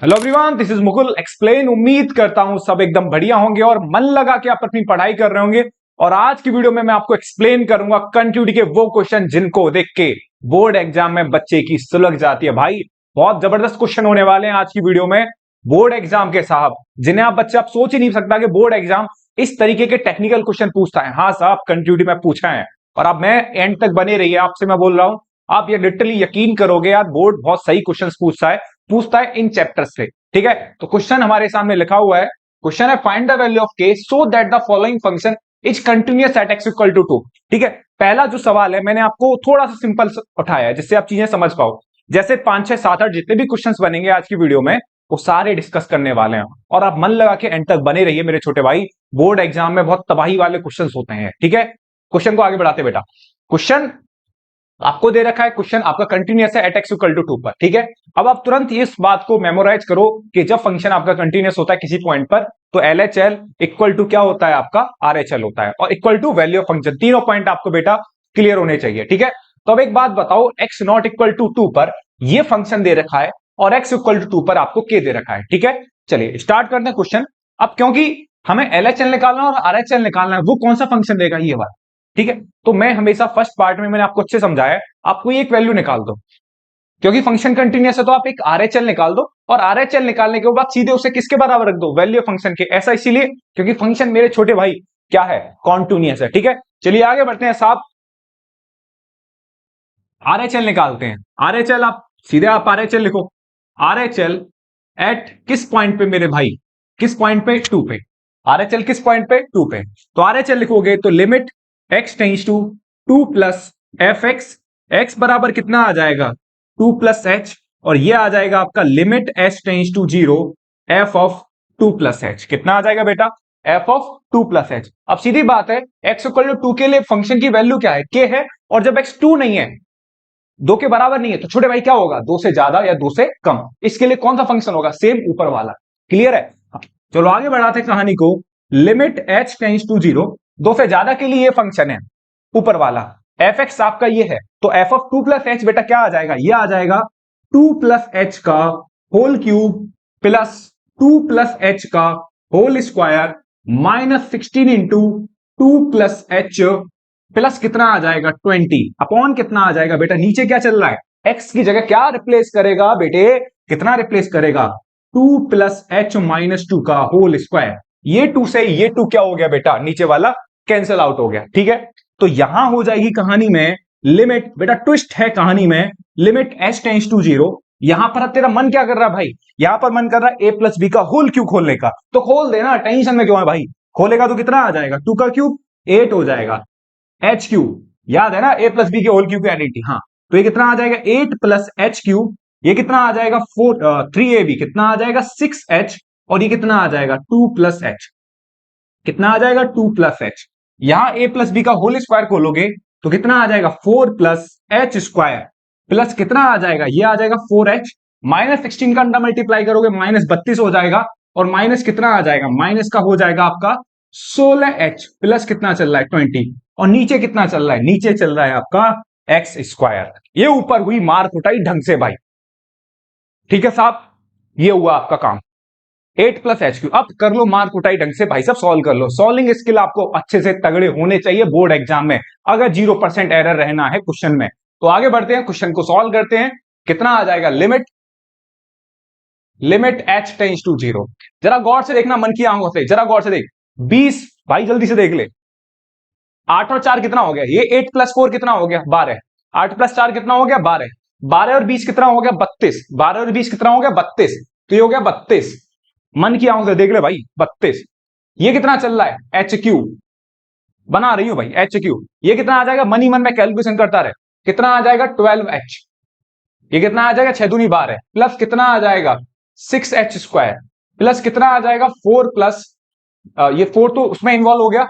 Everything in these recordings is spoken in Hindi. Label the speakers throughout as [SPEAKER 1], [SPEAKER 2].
[SPEAKER 1] Hello everyone, this is Mukul explain. उम्मीद करता हूं सब एकदम बढ़िया होंगे और मन लगा के आप अपनी पढ़ाई कर रहे होंगे। और आज की वीडियो में मैं आपको एक्सप्लेन करूंगा कंटिन्यूटी के वो क्वेश्चन जिनको देख के बोर्ड एग्जाम में बच्चे की सुलग जाती है। भाई बहुत जबरदस्त क्वेश्चन होने वाले हैं आज की वीडियो में बोर्ड एग्जाम के साहब, जिन्हें आप बच्चे आप सोच ही नहीं सकता कि बोर्ड एग्जाम इस तरीके के टेक्निकल क्वेश्चन पूछता है। हाँ साहब, कंटिन्यूटी में पूछा है और अब मैं एंड तक बने रहिए, आपसे मैं बोल रहा हूं। आप ये लिटरली यकीन करोगे यार, बोर्ड बहुत सही क्वेश्चन पूछता है इन चैप्टर्स से। ठीक है, तो क्वेश्चन हमारे सामने लिखा हुआ है। क्वेश्चन है find the value of k so that the following function is continuous at x equal to 2। ठीक है, पहला जो सवाल है मैंने आपको थोड़ा सा सिंपल उठाया है जिससे आप चीजें समझ पाओ। जैसे 5 6 7 8 जितने भी क्वेश्चंस बनेंगे आज की वीडियो में वो सारे डिस्कस करने वाले हैं और आप मन लगा के एंड तक बने रहिए मेरे छोटे भाई। बोर्ड एग्जाम में बहुत तबाही वाले क्वेश्चन होते हैं। ठीक है, क्वेश्चन को आगे बढ़ाते बेटा। क्वेश्चन आपको दे रखा है, क्वेश्चन आपका कंटिन्यूअस है एट एक्स इक्वल टू 2 पर। ठीक है, अब आप तुरंत इस बात को मेमोराइज करो कि जब फंक्शन आपका कंटिन्यूअस होता है किसी पॉइंट पर तो L H L equal to क्या होता है, आपका आर एच एल होता है और equal to value of function. तीनों पॉइंट आपको बेटा क्लियर होने चाहिए। ठीक है, तो अब एक बात बताओ, एक्स नॉट इक्वल टू 2 पर यह फंक्शन दे रखा है और एक्स इक्वल टू 2 पर आपको के दे रखा है। ठीक है, चलिए स्टार्ट करते हैं क्वेश्चन। अब क्योंकि हमें एल एच एल निकालना और आर एच एल निकालना है, वो कौन सा फंक्शन देगा ये बात। ठीक है, तो मैं हमेशा फर्स्ट पार्ट में मैंने आपको अच्छे समझाया है, आपको एक वैल्यू निकाल दो क्योंकि फंक्शन कंटिन्यूअस है, तो आप एक आरएचएल निकाल दो और आरएचएल निकालने के बाद सीधे उसे किसके बराबर रख दो, वैल्यू फंक्शन के। ऐसा इसीलिए क्योंकि फंक्शन मेरे छोटे भाई क्या है, कॉन्टिन्यूअस है। ठीक है, चलिए आगे बढ़ते हैं साहब, आरएचएल निकालते हैं। आरएचएल आप सीधे आप आरएचएल लिखो, आरएचएल एट किस पॉइंट पे मेरे भाई, किस पॉइंट पे, 2 पे। आरएचएल किस पॉइंट पे, 2 पे। तो आरएचएल लिखोगे तो limit x tends to 2 plus f x, x बराबर कितना आ जाएगा 2 प्लस एच, और ये आ जाएगा आपका limit h tends to 0 f of 2 plus h. कितना आ जाएगा बेटा, एफ ऑफ 2 प्लस एच। अब सीधी बात है, एक्स इक्वल टू 2 के लिए फंक्शन की वैल्यू क्या है, के है, और जब एक्स 2 नहीं है, 2 के बराबर नहीं है, तो छोटे भाई क्या होगा, 2 से ज्यादा या 2 से कम। इसके लिए कौन सा फंक्शन होगा, सेम ऊपर वाला। क्लियर है, हाँ। चलो आगे बढ़ाते हैं कहानी को। लिमिट एच टेंस टू 0, 2 से ज्यादा के लिए ये फंक्शन है ऊपर वाला, एफ एक्स आपका ये है, तो एफ ऑफ 2 प्लस एच बेटा क्या आ जाएगा, ये आ जाएगा 2 प्लस एच का whole cube plus 2 plus H का whole square minus 16 into 2 plus H plus कितना आ जाएगा 20 अपॉन कितना आ जाएगा बेटा, नीचे क्या चल रहा है, एक्स की जगह क्या रिप्लेस करेगा बेटे, कितना रिप्लेस करेगा, 2 प्लस एच माइनस 2 का होल स्क्वायर। ये 2 से ये 2 क्या हो गया बेटा, नीचे वाला कैंसिल आउट हो गया। ठीक है, तो यहां हो जाएगी कहानी में लिमिट, बेटा ट्विस्ट है कहानी में, लिमिट एच टेंस टू 0। यहां पर तेरा मन क्या कर रहा है भाई, यहां पर मन कर रहा है ए प्लस बी का होल क्यूब खोलने का, तो खोल देना, टेंशन में क्यों है भाई, खोलेगा तो कितना आ जाएगा, 2 का क्यूब 8 हो जाएगा, एच क्यूब याद है ना, ए प्लस बी के होल क्यूब की आइडेंटिटी। हाँ, तो ये कितना आ जाएगा 8 प्लस एच क्यूब, ये कितना आ जाएगा 3ab, कितना आ जाएगा 6h, और ये कितना आ जाएगा 2 प्लस एच, कितना आ जाएगा 2 प्लस एच। यहां ए प्लस बी का होल स्क्वायर खोलोगे तो कितना आ जाएगा 4 प्लस एच स्क्वायर प्लस कितना आ जाएगा, ये आ जाएगा 4h, माइनस 16 का अंडर मल्टीप्लाई करोगे माइनस 32 हो जाएगा, और माइनस कितना आ जाएगा, माइनस का हो जाएगा आपका 16h प्लस कितना चल रहा है 20, और नीचे कितना चल रहा है, नीचे चल रहा है आपका एक्स स्क्वायर। ये ऊपर हुई मार कुटाई ढंग से भाई। ठीक है साहब, ये हुआ आपका काम, 8 प्लस एच क्यू। अब कर लो मार कुटाई ढंग से भाई, सब सॉल्व कर लो। सॉल्विंग स्किल आपको अच्छे से तगड़े होने चाहिए बोर्ड एग्जाम में, अगर 0% एरर रहना है क्वेश्चन में। तो आगे बढ़ते हैं, क्वेश्चन को सॉल्व करते हैं। कितना आ जाएगा, लिमिट एच टेंस टू 0। जरा गौर से देखना, मन की आंखों से जरा गौर से देख, 20 भाई जल्दी से देख ले, 8 और 4 कितना हो गया, ये 8 प्लस 4 कितना हो गया 12, 8 प्लस 4 कितना हो गया 12, 12 और 20 कितना हो गया 32, 12 और 20 कितना हो गया 32, तो ये हो गया 32। मन की आंखों से देख ले भाई 32। ये कितना चल रहा है एच क्यू, बना रही हूं भाई एच क्यू, ये कितना आ जाएगा, मनी मन में कैलकुलेशन करता रहे, कितना आ जाएगा 12h, ये कितना आ जाएगा 6 दूनी 12 प्लस कितना आ जाएगा 6h स्क्वायर प्लस कितना आ जाएगा 4 प्लस ये 4 तो उसमें इन्वॉल्व हो गया,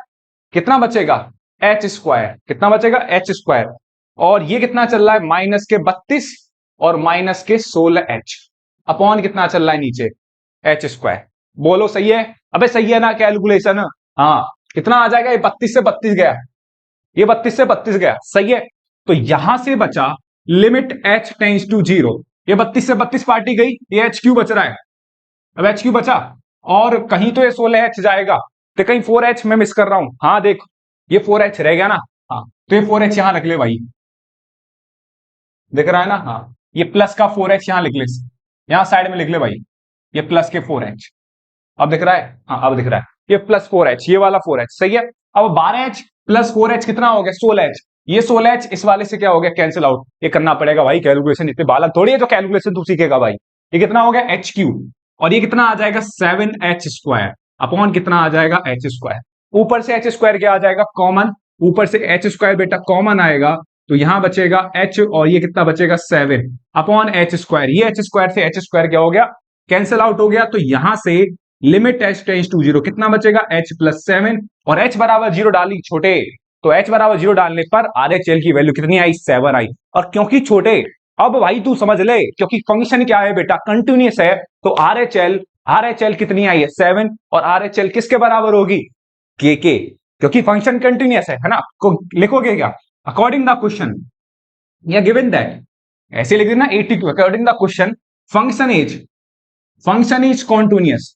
[SPEAKER 1] कितना बचेगा एच स्क्वायर, कितना बचेगा एच स्क्वायर, और ये कितना चल रहा है माइनस के 32 और माइनस के 16h अपॉन कितना चल रहा है नीचे एच स्क्वायर। बोलो सही है, अबे सही है ना कैलकुलेशन, हाँ कितना आ जाएगा, ये 32 से 32 गया, ये 32 से 32 गया, सही है। तो यहां से बचा लिमिट एच टेंस टू 0, ये 32 से 32 पार्टी गई, ये एच क्यू बच रहा है, अब एच क्यू बचा, और कहीं तो ये 16H जाएगा, तो कहीं 4H मैं मिस कर रहा हूं। हाँ देखो, ये 4H रह गया ना। हाँ, तो ये 4H यहां रख ले भाई, दिख रहा है ना। हाँ, ये प्लस का 4H यहां लिख ले, यहां साइड में लिख ले भाई, ये प्लस के 4H। अब दिख रहा है, हाँ अब दिख रहा है, ये प्लस 4H, ये वाला 4H सही है। अब 12H प्लस 4H कितना हो गया, 16H। ये 16H इस वाले से क्या हो गया, कैंसिल आउट। ये करना पड़ेगा भाई कैलकुलेशन, इतने बालक थोड़ी है जो कैलकुलेशन तू सीखेगा भाई। ये कितना हो गया एच क्यू, और ये कितना आ जाएगा 7H² अपॉन कितना आ जाएगा H²। ऊपर से H² क्या आ जाएगा, कॉमन। ऊपर से H² बेटा कॉमन आएगा, तो यहां बचेगा H, और ये कितना बचेगा 7 अपॉन H²। ये H² से H² क्या हो गया, कैंसिल आउट हो गया। तो यहां से लिमिट h टेंड्स टू 0 कितना बचेगा H+7, और h बराबर 0 डाली छोटे, तो h बराबर 0 डालने पर RHL की वैल्यू कितनी आई, 7 आई। और क्योंकि छोटे, अब भाई तू समझ ले, क्योंकि फंक्शन क्या है बेटा, कंटिन्यूअस है, तो RHL कितनी आई है 7, और RHL किसके बराबर होगी, के, क्योंकि फंक्शन कंटिन्यूअस है ना। को लिखोगे क्या, अकॉर्डिंग द क्वेश्चन या गिवन दैट, ऐसे लिख देना 82 according the question function is continuous,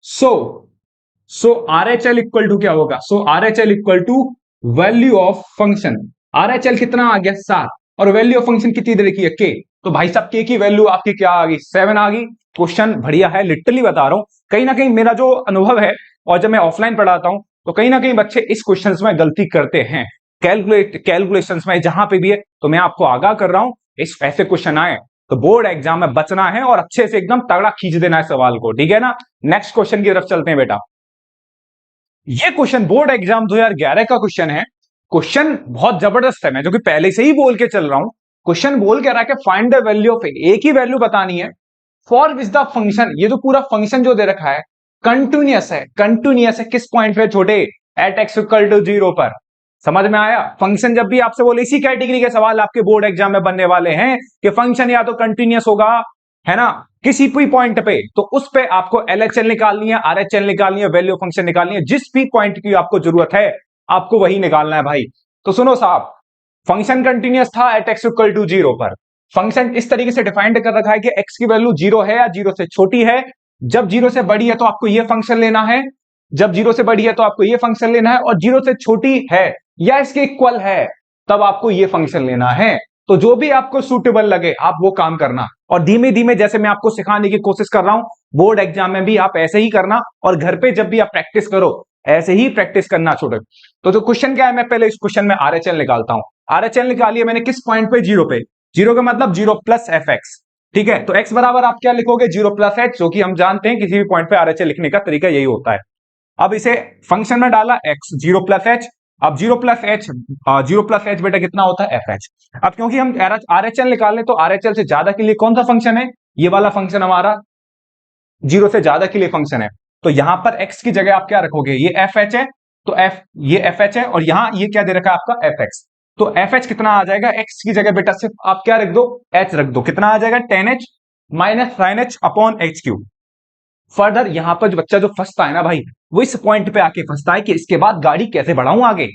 [SPEAKER 1] so RHL equal to क्या होगा, so RHL equal to value of function. RHL कितना आ गया 7, और वैल्यू ऑफ फंक्शन कितनी दे रखी है के, तो भाई साहब के की वैल्यू आपकी क्या आ गई 7 आ गई। क्वेश्चन बढ़िया है, लिटरली बता रहा हूं। कहीं ना कहीं मेरा जो अनुभव है, और जब मैं ऑफलाइन पढ़ाता हूं, तो कहीं ना कहीं बच्चे इस क्वेश्चन में गलती करते हैं, कैलकुलेशंस में जहां पे भी है। तो मैं आपको आगाह कर रहा हूं, इस ऐसे क्वेश्चन आए तो बोर्ड एग्जाम में बचना है, और अच्छे से एकदम तगड़ा खींच देना है सवाल को, ठीक है ना। नेक्स्ट क्वेश्चन की तरफ चलते हैं बेटा। ये क्वेश्चन बोर्ड एग्जाम 2011 का क्वेश्चन है। क्वेश्चन बहुत जबरदस्त है, मैं जो कि पहले से ही बोल के चल रहा हूं। क्वेश्चन बोल के रहा है कि फाइंड द वैल्यू ऑफ एक ही वैल्यू बतानी है फॉर विच द फंक्शन, ये जो पूरा फंक्शन जो दे रखा है कंटिन्यूअस है, कंटिन्यूअस है किस पॉइंट पे छोटे, एट x इक्वल टू 0 पर। समझ में आया, फंक्शन जब भी आपसे बोले, इसी कैटेगरी के सवाल आपके बोर्ड एग्जाम में बनने वाले हैं कि फंक्शन या तो कंटिन्यूअस होगा, है ना, किसी भी पॉइंट पे, तो उस पे आपको LHL निकालनी है, RHL निकालनी है, वैल्यू फंक्शन निकालनी है, जिस भी पॉइंट की आपको जरूरत है आपको वही निकालना है भाई। तो सुनो साहब, फंक्शन कंटिन्यूअस था एट x इक्वल टू 0 पर। फंक्शन इस तरीके से डिफाइंड कर रखा है कि x की वैल्यू 0 है या 0 से छोटी है। जब 0 से बड़ी है तो आपको यह फंक्शन लेना है, जब 0 से बड़ी है तो आपको यह फंक्शन लेना है, और 0 से छोटी है या इसके इक्वल है तब आपको यह फंक्शन लेना है। तो जो भी आपको सूटेबल लगे आप वो काम करना, और धीमे धीमे जैसे मैं आपको सिखाने की कोशिश कर रहा हूं, बोर्ड एग्जाम में भी आप ऐसे ही करना, और घर पे जब भी आप प्रैक्टिस करो ऐसे ही प्रैक्टिस करना छोटे। तो जो क्वेश्चन क्या है, मैं पहले इस क्वेश्चन में RHL निकालता हूं। RHL निकालिए मैंने किस पॉइंट पे, 0 पे। 0 का मतलब 0 प्लस fx, ठीक है। तो x बराबर आप क्या लिखोगे, 0 प्लस h, जो कि हम जानते हैं किसी भी पॉइंट पे RHL लिखने का तरीका यही होता है। अब इसे फंक्शन में डाला x 0 प्लस h, अब 0 प्लस h बेटा कितना होता है fh। अब क्योंकि हम RHL निकालने, तो RHL से ज्यादा के लिए कौन सा फंक्शन है, ये वाला फंक्शन हमारा 0 से ज्यादा के लिए फंक्शन है। तो यहां पर x की जगह आप क्या रखोगे, ये fh है, तो ये fh है, और यहां ये क्या दे रखा है आपका fx। तो fh कितना आ जाएगा, x की जगह बेटा सिर्फ आप क्या रख दो, h रख दो, कितना आ जाएगा 10h minus sin h upon h3। Further यहां पर जो बच्चा जो फंसता है ना भाई, वो इस पॉइंट पे आके फंसता है कि इसके बाद गाड़ी कैसे बढ़ाऊं आगे।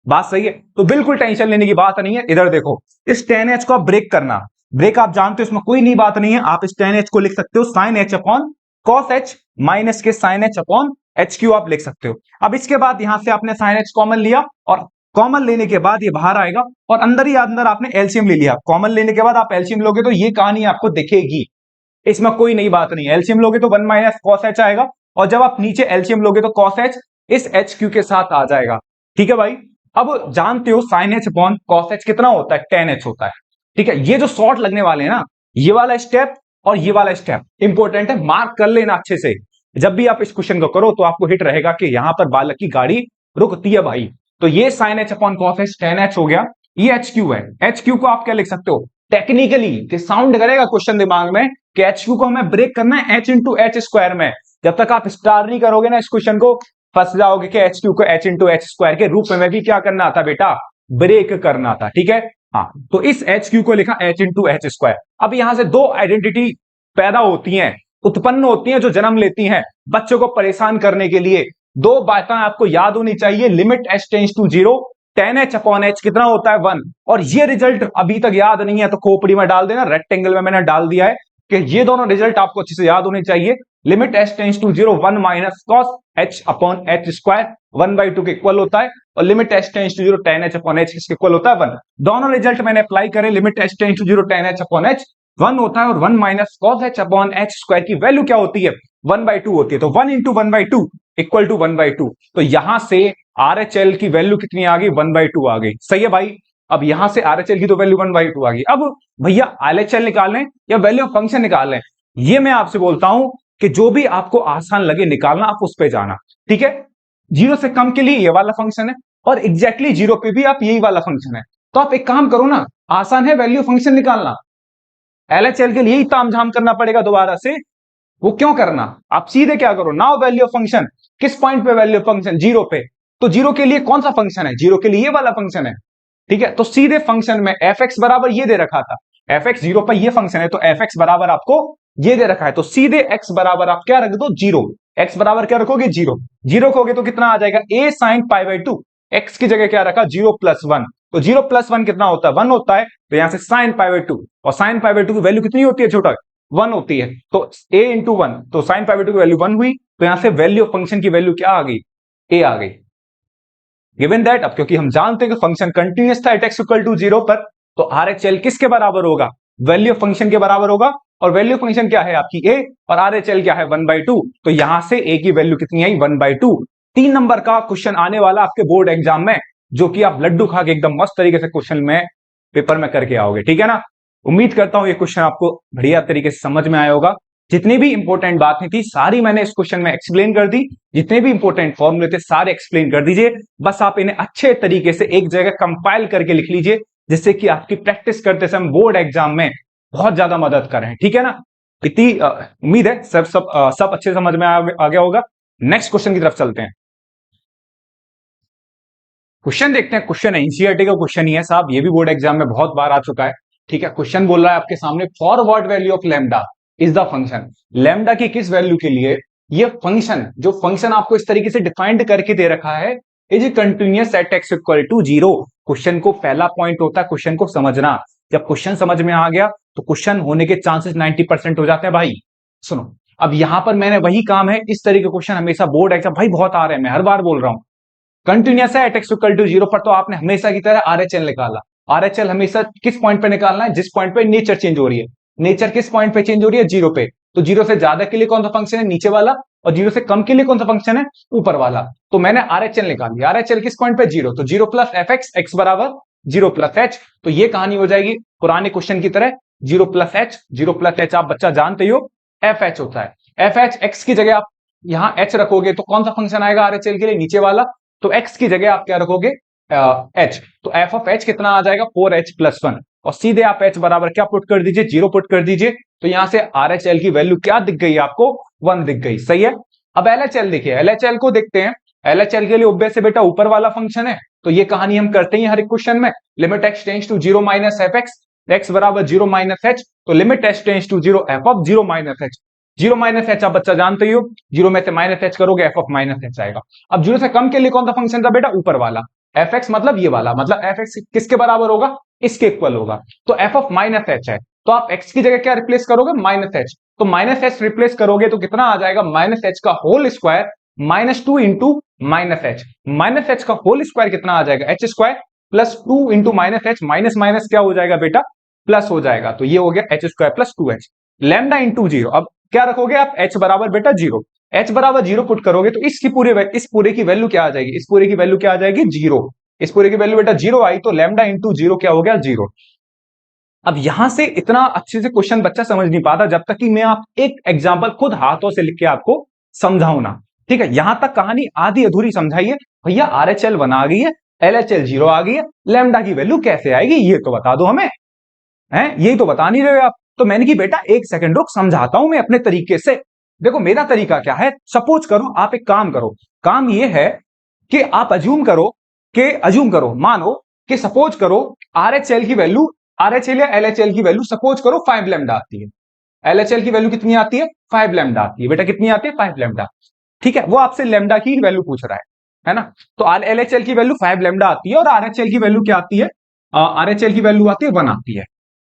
[SPEAKER 1] बात सही है, तो बिल्कुल टेंशन लेने की बात नहीं है। इधर देखो, इस 10h को आप ब्रेक करना, ब्रेक आप जानते हो इसमें कोई नहीं बात नहीं है, आप इस 10h को लिख सकते हो sin h upon cos h minus के sin h अपॉन h3 आप लिख सकते हो। अब इसके बाद यहां से आपने sin h कॉमन लिया, और कॉमन लेने के बाद ये बाहर आएगा, और अंदर ही अंदर आपने एलसीएम ले लिया। कॉमन लेने के बाद आप एलसीएम लोगे तो ये कहानी आपको दिखेगी, इसमें कोई नई बात नहीं है। एलसीएम लोगे तो 1 माइनस कॉस एच आएगा, और जब आप नीचे एलसीएम लोगे तो कॉस एच इस एच क्यू के साथ आ जाएगा, ठीक है भाई। अब जानते हो sine H upon cos h कितना होता है, 10h होता है, ठीक है। ये जो शॉर्ट लगने वाले हैं ना, ये वाला स्टेप और ये वाला स्टेप इंपॉर्टेंट है, मार्क कर लेना अच्छे से। जब भी आप इस क्वेश्चन को करो तो आपको हिट रहेगा कि यहां पर बालक की गाड़ी रुकती है भाई। तो ये sine H upon cos h 10h हो गया, ये एच क्यू है। एच क्यू को आप क्या लिख सकते हो, टेक्निकली साउंड करेगा क्वेश्चन दिमाग में कि एच क्यू को हमें ब्रेक करना है h इंटू एच स्क्वायर में। जब तक आप स्टार नहीं करोगे ना इस क्वेश्चन को, फंस जाओगे कि एच क्यू को h इंटू एच स्क्वायर के रूप में भी क्या करना था बेटा, ब्रेक करना था, ठीक है। हाँ, तो इस एच क्यू को लिखा h इंटू एच स्क्वायर। अब यहां से दो आइडेंटिटी पैदा होती हैं, उत्पन्न होती हैं, जो जन्म लेती हैं बच्चों को परेशान करने के लिए। दो बातें आपको याद होनी चाहिए, limit h tends to 0, 10h upon h कितना होता है 1, और ये रिजल्ट अभी तक याद नहीं है तो खोपड़ी में डाल देना, रेक्टेंगल में मैंने डाल दिया है कि ये दोनों रिजल्ट आपको अच्छे से याद होने चाहिए। Limit h tends to 0 1 minus cos h upon h square 1/2 के इक्वल होता है, और limit h tends to 0 tan h upon h किसके इक्वल होता है 1। दोनों रिजल्ट मैंने अप्लाई करे, limit h tends to 0 tan h upon h 1 होता है, और 1 minus cos h upon h square की वैल्यू क्या होती है 1/2 होती है, तो 1 इंटू 1/2 इक्वल टू 1/2। तो यहां से RHL की वैल्यू कितनी आ गई 1/2 आ गई। सही है भाई, अब यहां से RHL की तो वैल्यू 1/2 आ गई। अब भैया LHL निकालें या वैल्यू ऑफ फंक्शन निकालें, ये मैं आपसे बोलता हूं कि जो भी आपको आसान लगे निकालना, आप उस पे जाना। ठीक है, 0 से कम के लिए ये वाला फंक्शन है, और एग्जैक्टली 0 पे भी आप यही वाला फंक्शन है। तो आप एक काम करो ना, आसान है वैल्यू फंक्शन निकालना, LHL के लिए ही तामझाम करना पड़ेगा दोबारा से, वो क्यों करना, आप सीधे क्या करो, नाउ वैल्यू ऑफ फंक्शन, किस पॉइंट पे वैल्यू ऑफ फंक्शन 0 पे, तो 0 के लिए कौन सा फंक्शन है, 0 के लिए ये वाला फंक्शन है। ठीक है, तो सीधे फंक्शन में fx बराबर ये दे रखा था, fx 0 पर ये फंक्शन है, तो fx बराबर आपको ये दे रखा है, तो सीधे x बराबर आप क्या रख दो 0, x बराबर क्या रखोगे 0, 0 रखोगे तो कितना आ जाएगा a sin π/2, x की जगह क्या रखा 0 + 1, तो 0 + 1 कितना होता है 1 होता है, तो यहां से sin π/2, और sin π/2 की वैल्यू कितनी होती है छोटा 1 होती है, तो a इंटू 1, तो sin π/2 की वैल्यू 1 हुई, तो यहां से वैल्यू ऑफ फंक्शन की वैल्यू क्या आ गई a आ गई। गिवन दैट, अब क्योंकि हम जानते हैं कि फंक्शन कंटिन्यूअस था एट x = 0 पर, तो RHL किसके बराबर होगा, वैल्यू ऑफ फंक्शन के बराबर होगा, और वैल्यू फंक्शन क्या है आपकी a, और RHL क्या है 1/2, तो यहां से a की वैल्यू कितनी आई 1/2। 3 नंबर का क्वेश्चन आने वाला आपके बोर्ड एग्जाम में, जो कि आप लड्डू खा के एकदम मस्त तरीके से क्वेश्चन में पेपर में करके आओगे। ठीक है ना, उम्मीद करता हूं ये क्वेश्चन आपको बढ़िया तरीके से समझ में आया होगा। जितनी भी इंपॉर्टेंट बातें थी सारी मैंने इस क्वेश्चन में एक्सप्लेन कर दी, जितने भी इंपॉर्टेंट फॉर्मूले थे सारे एक्सप्लेन कर दीजिए, बस आप इन्हें अच्छे तरीके से एक जगह कंपाइल करके लिख लीजिए, जिससे कि आपकी प्रैक्टिस करते समय बोर्ड एग्जाम में बहुत ज्यादा मदद करें। ठीक है ना, इतनी उम्मीद है सब अच्छे समझ में आ गया होगा। नेक्स्ट क्वेश्चन की तरफ चलते हैं। क्वेश्चन देखते हैं, क्वेश्चन एनसीईआरटी का क्वेश्चन ही है साहब, ये भी बोर्ड एग्जाम में बहुत बार आ चुका है। ठीक है, क्वेश्चन बोल रहा है आपके सामने, for what value of lambda is the function, lambda की किस वैल्यू के लिए ये फंक्शन, जो फंक्शन आपको इस तरीके से डिफाइंड करके दे रखा है, is continuous at x = 0। Question को पहला पॉइंट होता है क्वेश्चन को समझना, जब क्वेश्चन समझ में आ गया तो क्वेश्चन होने के चांसेस 90% हो जाते हैं भाई। सुनो, अब यहां पर मैंने वही काम है, इस तरीके क्वेश्चन हमेशा बोर्ड एग्जाम भाई बहुत आ रहे हैं, मैं हर बार बोल रहा हूं, कंटिन्यूअस है एट x = 0 पर, तो आपने हमेशा की तरह RHL निकाला। RHL हमेशा किस पॉइंट पे निकालना है, जिस पॉइंट पे नेचर चेंज हो रही है, नेचर किस पॉइंट पे चेंज हो रही है 0 पे, तो 0 से ज्यादा के लिए कौन सा फंक्शन है नीचे वाला, और 0 से कम के लिए कौन सा फंक्शन है ऊपर वाला, तो मैंने RHL निकाल लिया। RHL किस पॉइंट पे 0, तो 0 + fx, x बराबर 0 + h, तो ये कहानी हो जाएगी पुराने क्वेश्चन की तरह, 0 + h, 0 + h आप बच्चा जानते हो fh होता है, fh, x की जगह आप यहां h रखोगे तो कौन सा फंक्शन आएगा RHL के लिए नीचे वाला, तो x की जगह आप क्या रखोगे h, तो f ऑफ h कितना आ जाएगा 4h + 1, और सीधे आप h बराबर क्या पुट कर दीजिए 0 पुट कर दीजिए, तो यहां से RHL की वैल्यू क्या दिख गई आपको 1 दिख गई। सही है, अब LHL देखिए, LHL को देखते हैं। LHL के लिए ऑब्वियस है बेटा ऊपर वाला फंक्शन है, तो ये कहानी हम करते हैं हर एक क्वेश्चन में, limit x tends to 0 - fx, x बराबर 0 - h, तो limit h tends to 0 f of 0 - h, 0 - h आप बच्चा जानते ही हो, 0 में से -h करोगे f ऑफ -h आएगा। अब 0 से कम के लिए कौन सा फंक्शन था बेटा ऊपर वाला, fx मतलब ये वाला, मतलब fx किसके बराबर होगा, इसके इक्वल होगा, तो f ऑफ -h है, तो आप x की जगह क्या रिप्लेस करोगे -h, तो -h रिप्लेस करोगे तो कितना आ जाएगा -h का whole square -2 into -h, -h का होल स्क्वायर कितना आ जाएगा h square plus 2 into -h, minus minus क्या हो जाएगा बेटा प्लस हो जाएगा, तो ये हो गया h square plus 2h, lambda into 0। अब क्या रखोगे आप h बराबर बेटा 0, h बराबर 0 पुट करोगे तो इस पूरे की वैल्यू क्या आ जाएगी, इस पूरे की वैल्यू क्या आ जाएगी 0, इस पूरे की वैल्यू बेटा 0 आई, तो लैम्डा इंटू 0 क्या हो गया 0। अब यहां से इतना अच्छे से क्वेश्चन बच्चा समझ नहीं पाता जब तक कि मैं आप एक एग्जांपल खुद हाथों से लिख के आपको समझाऊं ना। ठीक है, यहां तक कहानी आधी अधूरी समझाइए भैया, RHL 1 आ गई है, LHL 0 आ गई है, लैम्डा की वैल्यू कैसे आएगी ये तो बता दो हमें, हैं यही तो बता नहीं रहे आप। तो मैंने कि बेटा एक सेकंड रुक, समझाता हूं मैं अपने तरीके से। देखो मेरा तरीका क्या है, सपोज करो आप एक काम करो, काम ये है कि आप अज्यूम करो मानो कि सपोज करो RHL की वैल्यू, RHL या LHL की वैल्यू सपोज करो 5 लैम्डा आती है, LHL की वैल्यू कितनी आती है 5 लैम्डा आती है बेटा, कितनी आती है 5 लैम्डा। ठीक है, वो आपसे लैम्डा की वैल्यू पूछ रहा है ना, तो LHL की वैल्यू 5 लैम्डा आती है और RHL की वैल्यू क्या आती है, RHL की वैल्यू आती है 1 आती है,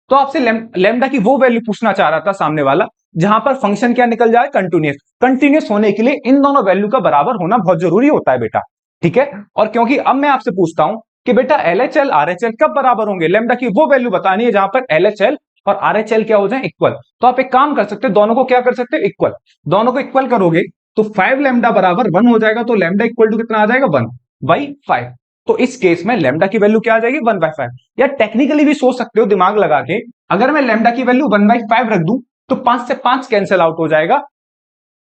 [SPEAKER 1] तो आपसे लैम्डा की वो वैल्यू पूछना चाह रहा था सामने वाला जहां पर फंक्शन क्या निकल जाए, कंटिन्यूस। कंटिन्यूस होने के लिए इन दोनों वैल्यू का बराबर होना बहुत जरूरी होता है बेटा, ठीक है। और क्योंकि अब मैं आपसे पूछता हूं कि बेटा LHL RHL कब बराबर होंगे, लैम्डा की वो वैल्यू बतानी है जहां पर LHL और RHL क्या हो जाए, इक्वल। तो आप एक काम कर सकते हो, दोनों को क्या कर सकते हो, इक्वल। दोनों को इक्वल करोगे तो 5 लैम्डा बराबर 1 हो जाएगा, तो लैम्डा इक्वल टू कितना आ जाएगा, 1/5। तो इस केस में लैम्डा की वैल्यू क्या आ जाएगी, 1/5। या टेक्निकली भी सोच सकते हो दिमाग लगा के, अगर मैं लैम्डा की वैल्यू 1/5 रख दूं तो 5 से 5 कैंसिल आउट हो जाएगा।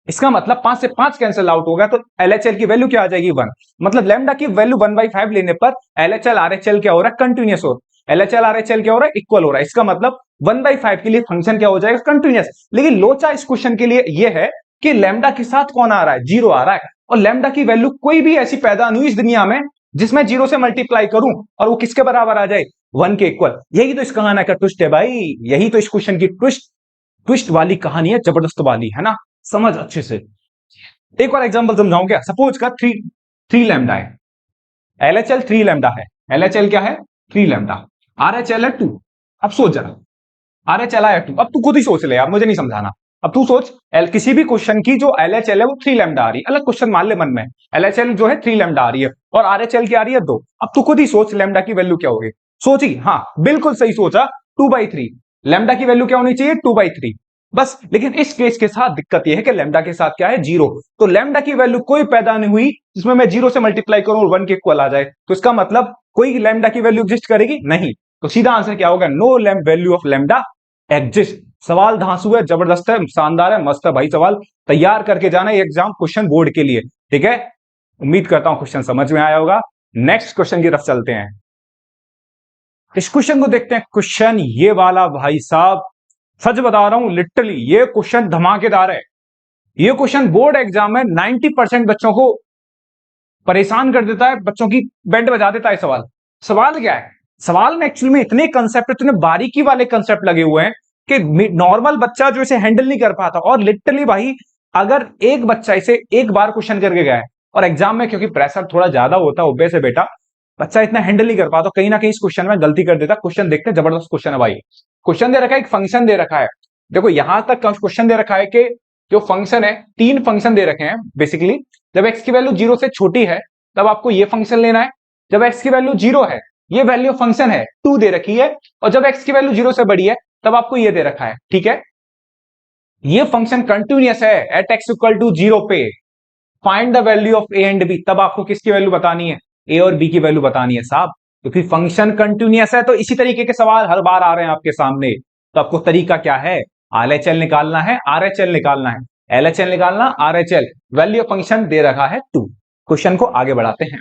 [SPEAKER 1] इसका मतलब 5 से 5 कैंसिल आउट होगा तो LHL की वैल्यू क्या आ जाएगी, 1। मतलब लैम्डा की वैल्यू 1/5 लेने पर LHL RHL क्या हो रहा है, कंटिन्यूस हो। LHL RHL क्या हो रहा है, इक्वल हो रहा है। इसका मतलब 1/5 के लिए फंक्शन क्या हो जाएगा, कंटिन्यूस। लेकिन लोचा इस क्वेश्चन के लिए यह है कि लैम्डा के साथ कौन आ रहा है, 0 आ रहा है। और लैम्डा की वैल्यू कोई भी ऐसी पैदा नहीं हुई इस दुनिया में जिसमें 0 से मल्टीप्लाई करूं और वो किसके बराबर आ जाए, 1 के इक्वल। यही तो इस कहानी का ट्विस्ट है भाई, यही तो इस क्वेश्चन की ट्विस्ट ट्विस्ट वाली कहानी है, जबरदस्त वाली है ना। समझ अच्छे से। एक और एग्जांपल समझाऊं क्या, सपोज का 3 लैम्डा है, LHL 3 लैम्डा है। LHL क्या है, 3 लैम्डा। RHL है 2। अब सोच जरा, RHL है 2। अब तू खुद ही सोच ले यार, मुझे नहीं समझाना। अब तू सोच, किसी भी क्वेश्चन की जो LHL है वो 3 लैम्डा आ रही है, अलग क्वेश्चन मान ले मन में, LHL जो है 3 लैम्डा आ रही है और RHL की आ रही है 2। अब तू खुद ही सोच लैम्डा की वैल्यू क्या होगी। सोची, हाँ बिल्कुल सही सोचा, 2/3। लैम्डा की वैल्यू क्या होनी चाहिए, 2/3 बस। लेकिन इस केस के साथ दिक्कत यह है कि लैम्डा के साथ क्या है, 0। तो लैम्डा की वैल्यू कोई पैदा नहीं हुई जिसमें मैं 0 से मल्टीप्लाई करूं और 1 के इक्वल आ जाए। तो इसका मतलब कोई लैम्डा की वैल्यू एग्जिस्ट करेगी नहीं। तो सीधा आंसर क्या होगा, no value of lambda exist. सवाल धांसू है, जबरदस्त है, शानदार है, मस्त है भाई। सवाल तैयार करके जाना ये एग्जाम क्वेश्चन बोर्ड के लिए, ठीक है। उम्मीद करता हूं क्वेश्चन समझ में आया होगा। नेक्स्ट क्वेश्चन की तरफ चलते हैं। इस क्वेश्चन को देखते हैं। क्वेश्चन ये वाला भाई साहब, सच बता रहा हूं लिटरली ये क्वेश्चन धमाकेदार है। ये क्वेश्चन बोर्ड एग्जाम में 90% बच्चों को परेशान कर देता है, बच्चों की बैंड बजा देता है। सवाल क्या है, सवाल में एक्चुअली में इतने कंसेप्ट, इतने बारीकी वाले कंसेप्ट लगे हुए हैं कि नॉर्मल बच्चा जो इसे हैंडल नहीं कर पाता। और लिटरली भाई, अगर एक बच्चा इसे एक बार क्वेश्चन करके गया है और एग्जाम में क्योंकि प्रेशर थोड़ा ज्यादा होता है ओबे से बेटा, बच्चा इतना हैंडल नहीं कर पाता, कहीं ना कहीं इस क्वेश्चन में गलती कर देता। क्वेश्चन देखते हैं, जबरदस्त क्वेश्चन है भाई। क्वेश्चन दे रखा है, एक फंक्शन दे रखा है। देखो यहां तक क्वेश्चन दे रखा है कि जो फंक्शन है, 3 फंक्शन दे रखे हैं बेसिकली। जब एक्स की वैल्यू 0 से छोटी है तब आपको ये फंक्शन लेना है, जब एक्स की वैल्यू 0 है ये वैल्यू फंक्शन है 2 दे रखी है, और जब एक्स की वैल्यू 0 से बड़ी है तब आपको ये दे रखा है, ठीक है। ये फंक्शन कंटिन्यूअस है एट एक्स इक्वल टू 0 पे। Find the value of a and b, तब आपको किसकी वैल्यू बतानी है, ए और बी की वैल्यू बतानी है साहब। क्योंकि फंक्शन कंटिन्यूअस है तो इसी तरीके के सवाल हर बार आ रहे हैं आपके सामने। तो आपको तरीका क्या है, LHL निकालना है, RHL निकालना है। LHL निकालना, RHL, वैल्यू ऑफ फंक्शन दे रखा है 2। क्वेश्चन को आगे बढ़ाते हैं।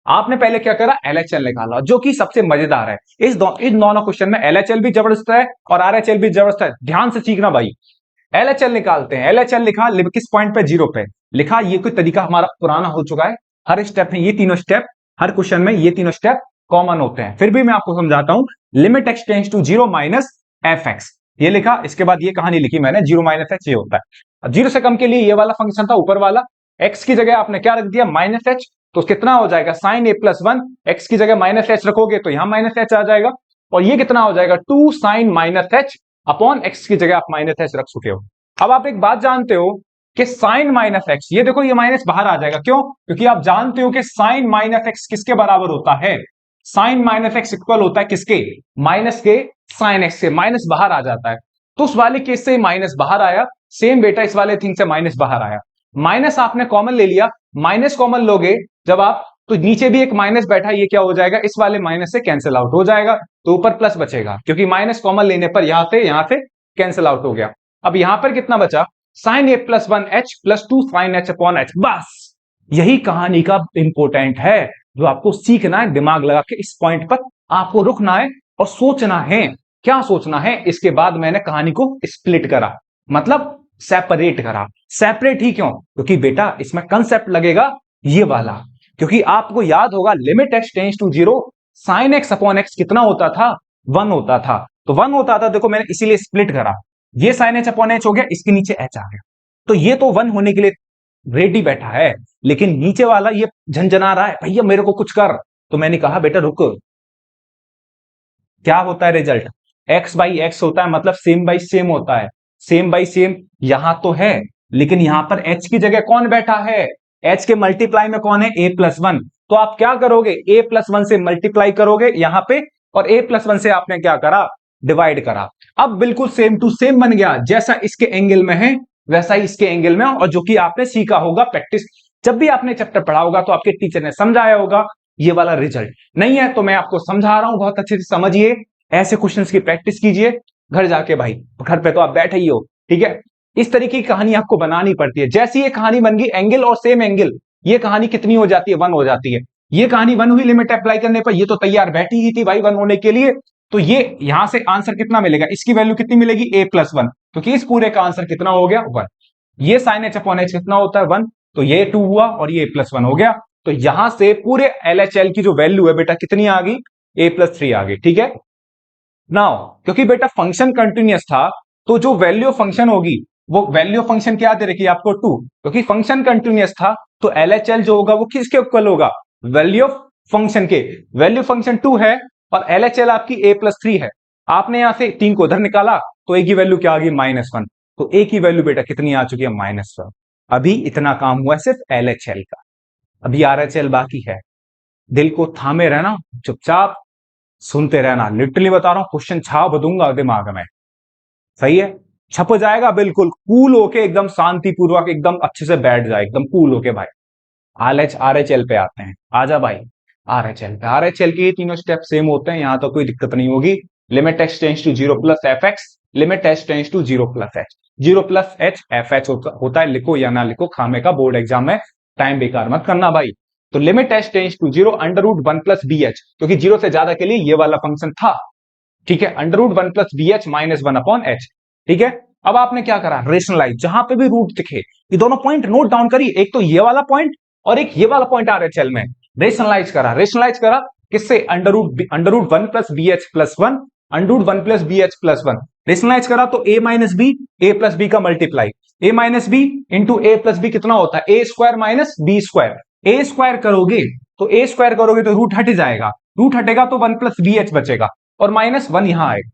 [SPEAKER 1] आपने पहले क्या करा, LHL निकाला, जो कि सबसे मजेदार है। इन दोनों क्वेश्चन में LHL भी जबरदस्त है और RHL भी जबरदस्त है, ध्यान से सीखना भाई। LHL निकालते हैं। LHL लिखा, किस पॉइंट पे, 0 पे लिखा। ये कोई तरीका हमारा पुराना हो चुका है, हर स्टेप में ये तीनों स्टेप, हर क्वेश्चन में ये तीनों स्टेप कॉमन होते हैं। फिर भी मैं आपको समझाता हूं। Limit x tends to 0 minus fx, ये लिखा। इसके बाद ये कहानी लिखी मैंने, 0 माइनस h ये होता है। 0 से कम के लिए ये वाला फंक्शन था ऊपर वाला, x की जगह आपने क्या रख दिया, माइनस h। तो कितना हो जाएगा, साइन a प्लस 1। x की जगह माइनस h रखोगे तो यहां माइनस h आ जाएगा, और ये कितना हो जाएगा, 2 sine minus h upon x की जगह आप माइनस h रख चुके हो। अब आप एक बात जानते हो कि साइन माइनस एक्स, ये देखो ये माइनस बाहर आ जाएगा, क्यों, क्योंकि आप जानते हो कि साइन माइनस एक्स किसके बराबर होता है, साइन माइनस एक्स इक्वल होता है किसके, माइनस के साइन एक्स से। माइनस बाहर आ जाता है, तो उस वाले केस से माइनस बाहर आया। सेम बेटा इस वाले थिंग से माइनस बाहर आया। माइनस आपने कॉमन ले लिया, माइनस कॉमन लोगे जब आप, तो नीचे भी एक माइनस बैठा, ये क्या हो जाएगा, इस वाले माइनस से कैंसिल आउट हो जाएगा, तो ऊपर प्लस बचेगा, क्योंकि माइनस कॉमन लेने पर यहां से कैंसिल आउट हो गया। अब यहां पर कितना बचा, sine A plus 1h plus 2 sine H upon H. बस यही कहानी का इंपोर्टेंट है जो आपको सीखना है, दिमाग लगा के इस पॉइंट पर आपको रुकना है और सोचना है। क्या सोचना है, इसके बाद मैंने कहानी को स्प्लिट करा, मतलब सेपरेट करा। सेपरेट ही क्यों, क्योंकि बेटा इसमें कंसेप्ट लगेगा ये वाला, क्योंकि आपको याद होगा limit x tends to 0 sine x upon x कितना होता था, 1 होता था। तो 1 होता था, देखो मैंने इसीलिए स्प्लिट करा, ये साइन एच अपॉन एच हो गया, इसके नीचे एच आ गया, तो ये तो 1 होने के लिए रेडी बैठा है, लेकिन नीचे वाला ये झंझना रहा है, भैया मेरे को कुछ कर। तो मैंने कहा बेटा रुक, क्या होता है रिजल्ट, x बाई एक्स होता है, मतलब सेम बाई सेम होता है। सेम बाई सेम यहां तो है, लेकिन यहां पर h की जगह कौन बैठा है, h के मल्टीप्लाई में कौन है, a+1। तो आप क्या करोगे, a+1 से मल्टीप्लाई करोगे यहां पे, और a+1 से आपने क्या करा, डिवाइड करा। अब बिल्कुल सेम टू सेम बन गया, जैसा इसके एंगल में है वैसा ही इसके एंगल में, और जो कि आपने सीखा होगा प्रैक्टिस, जब भी आपने चैप्टर पढ़ा होगा तो आपके टीचर ने समझाया होगा ये वाला रिजल्ट। नहीं है तो मैं आपको समझा रहा हूं, बहुत अच्छे से समझिए, ऐसे क्वेश्चंस की प्रैक्टिस कीजिए घर जाके भाई, घर पे तो आप बैठे ही हो, ठीक है। इस तरीके की कहानी आपको बनानी पड़ती है। जैसी ये कहानी बन गई एंगल और सेम एंगल, ये कहानी कितनी हो जाती है, 1 हो जाती है। ये कहानी 1 हुई लिमिट अप्लाई करने पर, ये तो तैयार बैठी ही थी भाई 1 होने के लिए। तो ये यहां से आंसर कितना मिलेगा, इसकी वैल्यू कितनी मिलेगी, a+1, क्योंकि इस पूरे का आंसर कितना हो गया, 1। ये sin h/h कितना होता है, 1, तो ये 2 हुआ और ये a+1 हो गया। तो यहां से पूरे LHL की जो वैल्यू है बेटा कितनी आ गई, a+3 आ गई, ठीक है। नाउ क्योंकि बेटा फंक्शन कंटिन्यूअस था, तो जो वैल्यू ऑफ फंक्शन होगी वो वैल्यू ऑफ फंक्शन क्या दे रखी है आपको, 2, क्योंकि फंक्शन कंटिन्यूअस था तो LHL जो होगा वो किसके इक्वल होगा, वैल्यू ऑफ फंक्शन के। वैल्यू फंक्शन 2 है और LHL आपकी a+3 है। आपने यहां से 3 को उधर निकाला तो a की वैल्यू क्या आ गई, -1। तो a की वैल्यू बेटा कितनी आ चुकी है, -1। अभी इतना काम हुआ है सिर्फ LHL का, अभी RHL बाकी है। दिल को थामे रहना, चुपचाप सुनते रहना, लिटरली बता रहा हूं, क्वेश्चन छाप दूंगा दिमाग में, सही है, छप जाएगा बिल्कुल कूल होके, एकदम शांतिपूर्वक, एकदम अच्छे से बैठ जाए, एकदम कूल होके भाई। RHL पे आते हैं, आजा भाई RHL पे। RHL के ये तीनों स्टेप सेम होते हैं, यहां तो कोई दिक्कत नहीं होगी। Limit x tends to 0 plus fx, limit h tends to 0 plus h, 0 plus h fh होता है, लिखो या ना लिखो, खामे का बोर्ड एग्जाम में टाइम बेकार मत करना भाई। तो limit h tends to 0 √1 plus bh, क्योंकि 0 से ज्यादा के लिए ये वाला फंक्शन था, ठीक है, √1 प्लस bh -1/h, ठीक है। अब आपने क्या करा, रेशनलाइज, जहां पे भी रूट दिखे ये दोनों पॉइंट नोट डाउन करिए, एक तो ये वाला पॉइंट और एक ये वाला पॉइंट RHL में, रेशनलाइज करा। रेशनलाइज करा किससे, √1 plus bh plus 1, √1 plus bh plus 1, rationalise करा तो a minus B, a plus B का multiply, a minus B into a plus B कितना होता है, a square minus B square. a square करोगे तो a स्क्वायर करोगे तो रूट हट जाएगा, रूट हटेगा तो 1 प्लस bh बचेगा और -1 यहां आएगा।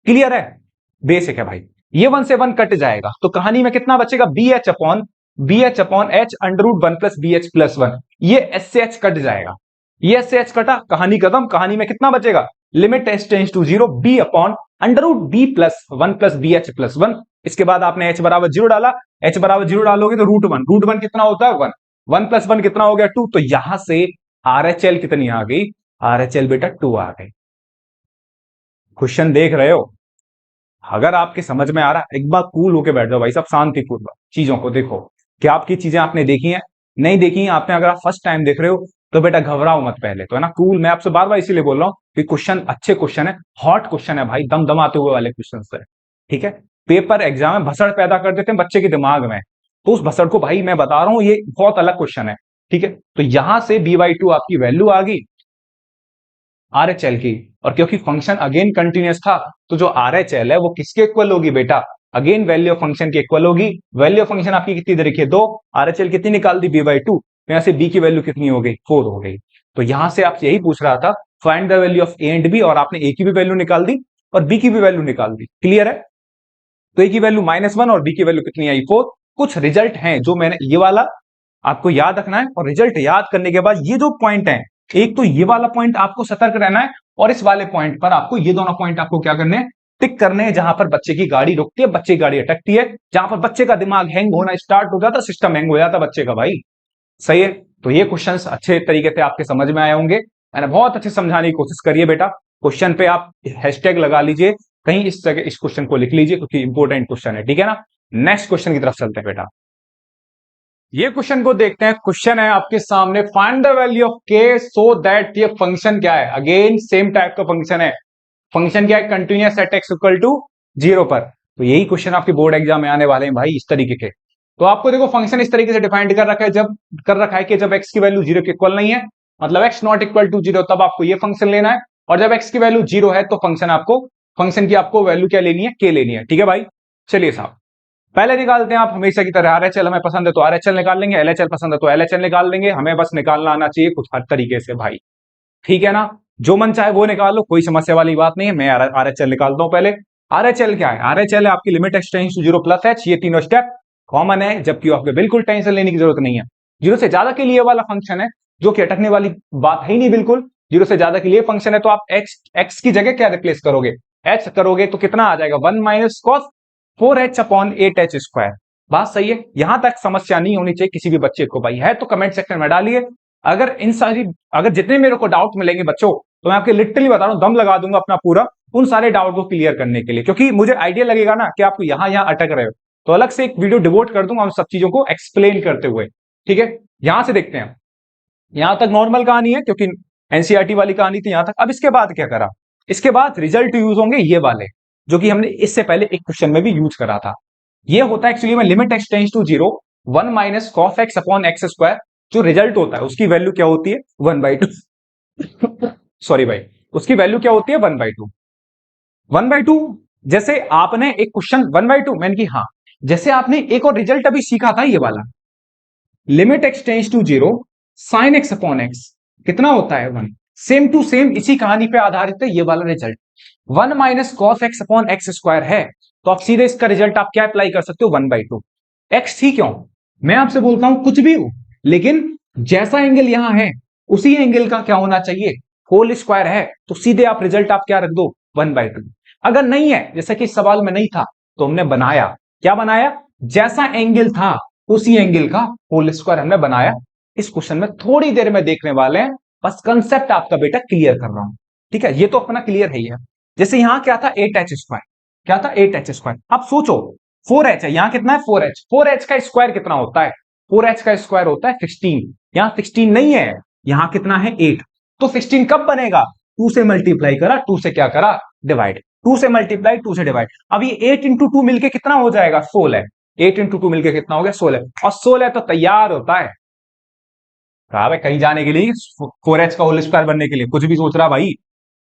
[SPEAKER 1] क्लियर है, बेसिक है भाई। ये 1 से 1 कट जाएगा तो कहानी में कितना बचेगा, bh upon h √1 plus bh plus 1, ये s से h कट जाएगा, ये s से h कटा, कहानी खत्म। कहानी में कितना बचेगा, limit h tends to 0 b upon √b plus 1 plus bh plus 1। इसके बाद आपने h बराबर 0 डाला, h बराबर 0 डालोगे तो √1 कितना होता है, 1, 1 प्लस 1 कितना हो गया, 2। तो यहां से RHL कितनी आ गई, RHL बेटा 2 आ गई। क्वेश्चन देख रहे हो, अगर आपके समझ में आ रहा है एक बार कूल होके बैठ जाओ भाई, सब शांतिपूर्वक चीजों को देखो। क्या आपकी चीजें आपने देखी हैं, नहीं देखी हैं आपने, अगर आप फर्स्ट टाइम देख रहे हो तो बेटा घबराओ मत पहले तो, है ना, कूल। मैं आपसे बार बार इसीलिए बोल रहा हूं कि क्वेश्चन अच्छे क्वेश्चन है, हॉट क्वेश्चन है भाई, दम दमाते हुए वाले क्वेश्चन है, ठीक है। पेपर एग्जाम में भसड़ पैदा कर देते हैं बच्चे के दिमाग में, तो उस भसड़ को भाई मैं बता रहा हूं ये बहुत अलग क्वेश्चन है, ठीक है। तो यहां से b/2 आपकी वैल्यू आ गई RHL की, और क्योंकि फंक्शन अगेन कंटिन्यूअस था तो जो RHL है वो किसके इक्वल होगी बेटा, अगेन वैल्यू ऑफ फंक्शन के इक्वल होगी। वैल्यू ऑफ फंक्शन आपकी कितनी दे रखी है, 2, RHL कितनी निकाल दी, b/2, तो यहां से b की वैल्यू कितनी हो गई, 4 हो गई। तो यहां से आप यही पूछ रहा था, find the value of a and b, और आपने a की भी वैल्यू निकाल दी और b की भी वैल्यू निकाल दी, क्लियर है। तो a की वैल्यू -1 और b की वैल्यू कितनी आई, 4। कुछ रिजल्ट हैं जो मैंने, ये वाला आपको याद रखना है, और रिजल्ट याद करने के बाद ये जो पॉइंट है, एक तो ये वाला पॉइंट आपको सतर्क रहना है, और इस वाले पॉइंट पर आपको, ये दोनों पॉइंट आपको क्या करने हैं, टिक करने हैं, जहां पर बच्चे की गाड़ी रुकती है, बच्चे की गाड़ी अटकती है, जहां पर बच्चे का दिमाग हैंग होना स्टार्ट हो जाता, सिस्टम हैंग हो जाता बच्चे का भाई, सही है। तो ये क्वेश्चंस अच्छे तरीके से आपके समझ में आए होंगे, मैंने बहुत अच्छे समझाने की कोशिश करिए बेटा। क्वेश्चन पे आप हैशटैग लगा लीजिए, कहीं इस जगह इस क्वेश्चन को लिख लीजिए, क्योंकि इंपॉर्टेंट क्वेश्चन है, ठीक है ना। नेक्स्ट क्वेश्चन की तरफ चलते हैं बेटा। ये क्वेश्चन को देखते हैं, क्वेश्चन है आपके सामने, find the value of k so that, ये फंक्शन क्या है, अगेन सेम टाइप का फंक्शन है, फंक्शन क्या है, continuous at x equal to 0 पर। तो यही क्वेश्चन आपके बोर्ड एग्जाम में आने वाले हैं भाई, इस तरीके के। तो आपको देखो फंक्शन इस तरीके से डिफाइंड कर रखा है, जब कर रखा है कि जब x की वैल्यू 0 के इक्वल नहीं है, मतलब x नॉट इक्वल टू 0, तब आपको ये फंक्शन लेना है, और जब x की वैल्यू 0 है तो फंक्शन की आपको वैल्यू क्या लेनी है, k लेनी है, ठीक है भाई। चलिए साहब, पहले निकालते हैं, आप हमेशा की तरह RHL हमें पसंद है तो RHL निकाल लेंगे, LHL पसंद है तो LHL निकाल लेंगे, हमें बस निकालना आना चाहिए कुछ हर तरीके से भाई, ठीक है ना। जो मन चाहे वो निकाल लो, कोई समस्या वाली बात नहीं है। मैं RHL निकालता हूं पहले, RHL क्या है? RHL है आपकी limit x tends to zero plus h, ये तीनों स्टेप कॉमन है, जबकि आपको बिल्कुल टेंशन लेने की जरूरत नहीं है। जीरो से ज्यादा के लिए वाला फंक्शन है, जो कि अटकने वाली बात है ही नहीं बिल्कुल। जीरो से ज्यादा के लिए फंक्शन है, तो आप एक्स की जगह क्या रिप्लेस करोगे? एच करोगे तो कितना आ जाएगा? 1 minus cos 4h upon 8h square. बात सही है, यहां तक समस्या नहीं होनी चाहिए किसी भी बच्चे को। भाई है तो कमेंट सेक्शन में डालिए। अगर जितने मेरे को डाउट मिलेंगे बच्चों, तो मैं आपके लिटरली बता रहा हूं, दम लगा दूंगा अपना पूरा उन सारे डाउट को क्लियर करने के लिए, क्योंकि मुझे आइडिया लगेगा ना कि आप यहां अटक रहे हो, तो अलग से एक वीडियो डिवोट कर दूंगा उन सब चीजों को एक्सप्लेन करते हुए। ठीक है, यहां से देखते हैं। यहां तक नॉर्मल कहानी है, क्योंकि एनसीईआरटी वाली कहानी थी यहां तक। अब इसके बाद क्या करा? इसके बाद रिजल्ट यूज होंगे ये वाले, जो कि हमने इससे पहले एक क्वेश्चन में भी यूज करा था। ये होता है एक्चुअली में limit x tends to zero 1 minus cos x upon x square. जो रिजल्ट होता है उसकी वैल्यू क्या होती है? 1/2। सॉरी भाई, उसकी वैल्यू क्या होती है? 1/2। 1/2। जैसे आपने एक क्वेश्चन 1/2 मैंने की, हाँ, जैसे आपने एक और रिजल्ट अभी सीखा था, ये वाला limit x tends to zero sine x upon x कितना होता है? 1। सेम टू सेम इसी कहानी पे आधारित है ये वाला result. 1 minus cos x upon x square है, तो आप सीधे इसका रिजल्ट आप क्या अप्लाई कर सकते हो? 1/2। एक्स ही क्यों, मैं आपसे बोलता हूं कुछ भी हो, लेकिन जैसा एंगल यहां है उसी एंगल का क्या होना चाहिए? होल स्क्वायर है, तो सीधे आप रिजल्ट आप क्या रख दो? 1/2। अगर नहीं है, जैसा कि इस सवाल में नहीं था, तो हमने बनाया, क्या बनाया? जैसा एंगल था उसी एंगल का होल स्क्वायर हमने बनाया। इस क्वेश्चन में थोड़ी देर में देखने वाले हैं, बस कंसेप्ट आपका बेटा क्लियर कर रहा हूं। ठीक है, ये तो अपना क्लियर है ही है। जैसे यहां क्या था? 8h square. क्या था? 8h square. अब सोचो 4h है, यहां कितना है? 4h। 4h का स्क्वायर कितना होता है? 4h का स्क्वायर होता है 16। यहां 16 नहीं है, यहां कितना है? 8। तो 16 कब बनेगा? 2 से मल्टीप्लाई करा, 2 से क्या करा? डिवाइड। 2 से मल्टीप्लाई, 2 से डिवाइड। अब ये 8 इंटू 2 मिलकर कितना हो जाएगा? 16। 8 इंटू 2 मिलकर कितना हो गया? 16। और 16 तो तैयार होता है कहा भाई कहीं जाने के लिए, 4h का होल स्क्वायर बनने के लिए। कुछ भी सोच रहा भाई,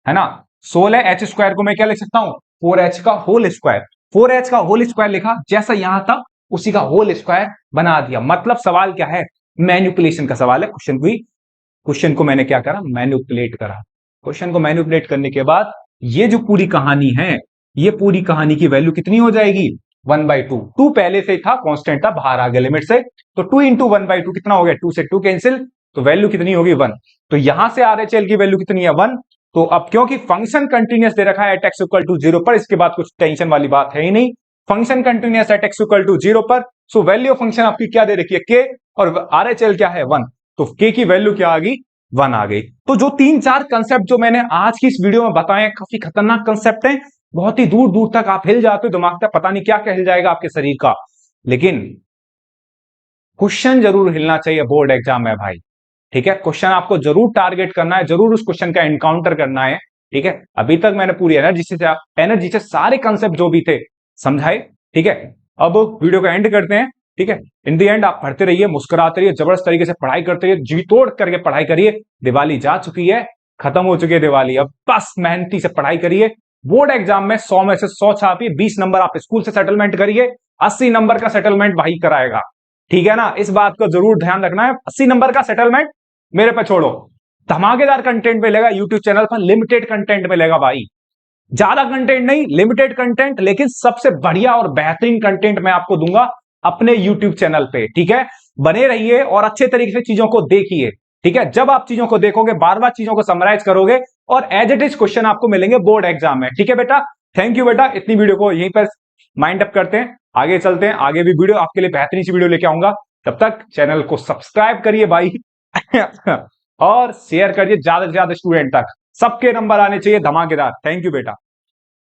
[SPEAKER 1] है ना? 16h स्क्वायर को मैं क्या लिख सकता हूं? 4h का होल स्क्वायर। 4h का होल स्क्वायर लिखा, जैसा यहां था उसी का होल स्क्वायर बना दिया। मतलब सवाल क्या है? मैन्युपुलेशन का सवाल है। क्वेश्चन को मैंने क्या करा? मैन्युपुलेट करा। क्वेश्चन को मैन्युपुलेट करने के बाद ये जो पूरी कहानी है, ये पूरी कहानी की वैल्यू कितनी हो जाएगी? 1/2। 2 पहले से था, कांस्टेंट था, बाहर आ गया लिमिट से, तो 2 इंटू 1/2 कितना हो गया? 2 से 2 कैंसिल, तो वैल्यू कितनी होगी? 1। तो यहां से RHL की वैल्यू कितनी है? 1। तो अब क्योंकि फंक्शन कंटिन्यूअस दे रखा है एट एक्स इक्वल टू 0 पर, इसके बाद कुछ टेंशन वाली बात है ही नहीं। Function continuous at x equal to 0 पर, सो वैल्यू ऑफ फंक्शन आपकी क्या दे रखी है? k, और RHL क्या है? 1। तो k की वैल्यू क्या आ गई? 1 आ गई। तो जो 3-4 कंसेप्ट जो मैंने आज की इस वीडियो में बताए हैं, काफी खतरनाक कंसेप्ट हैं। बहुत ही दूर दूर तक आप हिल जाते हो, दिमाग तक पता नहीं क्या क्या हिल जाएगा आपके शरीर का, लेकिन क्वेश्चन जरूर हिलना चाहिए बोर्ड एग्जाम में भाई। ठीक है, क्वेश्चन आपको जरूर टारगेट करना है, जरूर उस क्वेश्चन का एनकाउंटर करना है। ठीक है, अभी तक मैंने पूरी एनर्जी से सारे कंसेप्ट जो भी थे समझाए। ठीक है, अब वीडियो का एंड करते हैं। ठीक है, इन दी एंड आप पढ़ते रहिए, मुस्कुराते रहिए, जबरदस्त तरीके से पढ़ाई करते रहिए, जी तोड़ करके पढ़ाई करिए। दिवाली जा चुकी है, खत्म हो चुकी है दिवाली, अब बस मेहनती से पढ़ाई करिए। बोर्ड एग्जाम में 100 में से 100 छापिए, 20 नंबर आप स्कूल से सेटलमेंट करिए, 80 नंबर का सेटलमेंट भाई कराएगा। ठीक है ना, इस बात को जरूर ध्यान रखना है। 80 नंबर का सेटलमेंट मेरे पे छोड़ो, धमाकेदार कंटेंट मिलेगा यूट्यूब चैनल पर, लिमिटेड कंटेंट मिलेगा भाई, ज्यादा कंटेंट नहीं, लिमिटेड कंटेंट, लेकिन सबसे बढ़िया और बेहतरीन कंटेंट मैं आपको दूंगा अपने यूट्यूब चैनल पे। ठीक है, बने रहिए और अच्छे तरीके से चीजों को देखिए। ठीक है, जब आप चीजों को देखोगे, बार बार चीजों को समराइज करोगे, और एज इट इज क्वेश्चन आपको मिलेंगे बोर्ड एग्जाम में। ठीक है बेटा, थैंक यू बेटा। इतनी वीडियो को यहीं पर माइंड अप करते हैं, आगे चलते हैं, आगे भी वीडियो आपके लिए बेहतरीन सी वीडियो लेके आऊंगा। तब तक चैनल को सब्सक्राइब करिए भाई और शेयर करिए ज्यादा से ज्यादा स्टूडेंट तक, सबके नंबर आने चाहिए धमाकेदार। थैंक यू बेटा।